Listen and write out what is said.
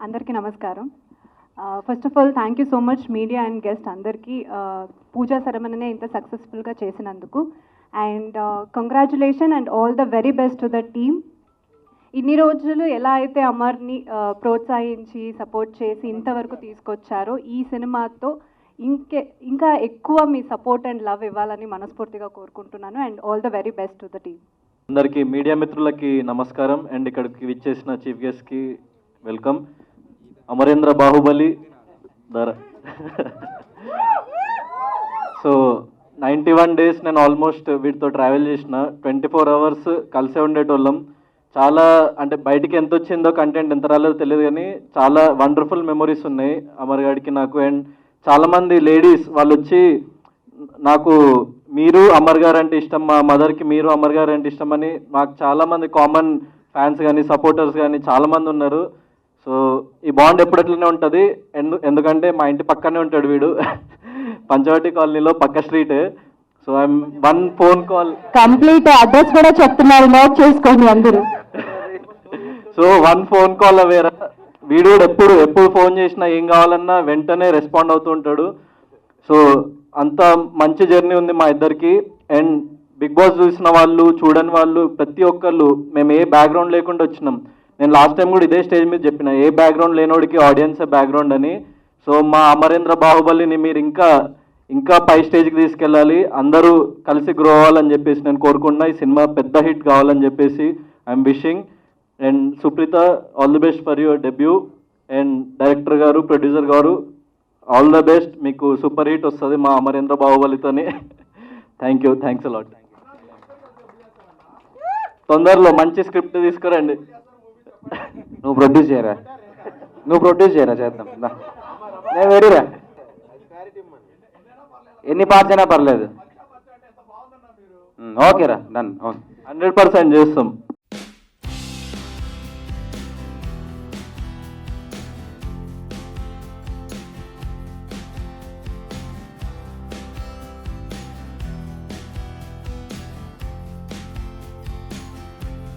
అందరికీ నమస్కారం. First of all thank you so much media and guest అందరికీ పూజా సెరమనీని ఇంత సక్సెస్ఫుల్గా చేసినందుకు. And congratulation and all the very best to the team. ఇన్ని రోజులు ఎలా అయితే అమర్ని ప్రోత్సహించి సపోర్ట్ చేసి ఇంతవరకు తీసుకొచ్చారో ఈ సినిమాతో ఇంకా ఎక్కువ మీ సపోర్ట్ అండ్ లవ్ ఇవ్వాలని మనస్ఫూర్తిగా కోరుకుంటున్నాను. And all the very best to the team. అందరికీ మీడియా మిత్రులకి నమస్కారం అండ్ ఇక్కడికి విచ్చేసిన చీఫ్ గెస్ట్కి welcome. Amarendra Baahubali so 91 days నేను ఆల్మోస్ట్ వీటితో ట్రావెల్ చేసిన. 24 hours కలిసే ఉండేటోళ్ళం. చాలా అంటే బయటికి ఎంత వచ్చిందో కంటెంట్ ఎంత రాలేదో తెలియదు, కానీ చాలా వండర్ఫుల్ మెమొరీస్ ఉన్నాయి అమర్ గారికి నాకు. అండ్ చాలామంది లేడీస్ వాళ్ళు వచ్చి నాకు మీరు అమర్ గారు అంటే ఇష్టం, మా మదర్కి మీరు అమర్ గారు అంటే ఇష్టం అని మాకు చాలామంది కామన్ ఫ్యాన్స్ కానీ సపోర్టర్స్ కానీ చాలామంది ఉన్నారు. సో ఈ బాండ్ ఎప్పుడట్లనే ఉంటుంది. ఎందుకంటే మా ఇంటి పక్కనే ఉంటాడు వీడు, పంచవటి కాలనీలో పక్క street. So I'm one phone call, complete address కూడా చెప్తున్నారు, నోట్ చేసుకోండి అందరూ. సో వన్ ఫోన్ కాల్ అవేరా. వీడు కూడా ఎప్పుడు ఫోన్ చేసినా ఏం కావాలన్నా వెంటనే రెస్పాండ్ అవుతూ ఉంటాడు. సో అంత మంచి జర్నీ ఉంది మా ఇద్దరికి. అండ్ బిగ్ బాస్ చూసిన వాళ్ళు చూడని వాళ్ళు ప్రతి ఒక్కళ్ళు మేము ఏ బ్యాక్గ్రౌండ్ లేకుండా వచ్చినాం. నేను లాస్ట్ టైం కూడా ఇదే స్టేజ్ మీద చెప్పిన, ఏ బ్యాక్గ్రౌండ్ లేనోడికి ఆడియన్సే బ్యాక్గ్రౌండ్ అని. సో మా అమరేంద్ర బాహుబలిని మీరు ఇంకా పై స్టేజ్కి తీసుకెళ్ళాలి, అందరూ కలిసి గ్రో అవ్వాలని చెప్పేసి నేను కోరుకుంటున్నా. ఈ సినిమా పెద్ద హిట్ కావాలని చెప్పేసి I'm wishing. And Supreetha, all the best for your debut. And director గారు, ప్రొడ్యూసర్ గారు, ఆల్ ద బెస్ట్. మీకు సూపర్ హిట్ వస్తుంది మా అమరేంద్ర బాహుబలితోని. Thank you, thanks a lot. తొందరలో మంచి స్క్రిప్ట్ తీసుకురండి. నువ్వు ప్రొడ్యూస్ చేయరా చేద్దాం. నేను వెరీరా, ఎన్ని పార్ట్స్ అయినా పర్లేదు. ఓకేరా, డన్. 100% చేస్తాం.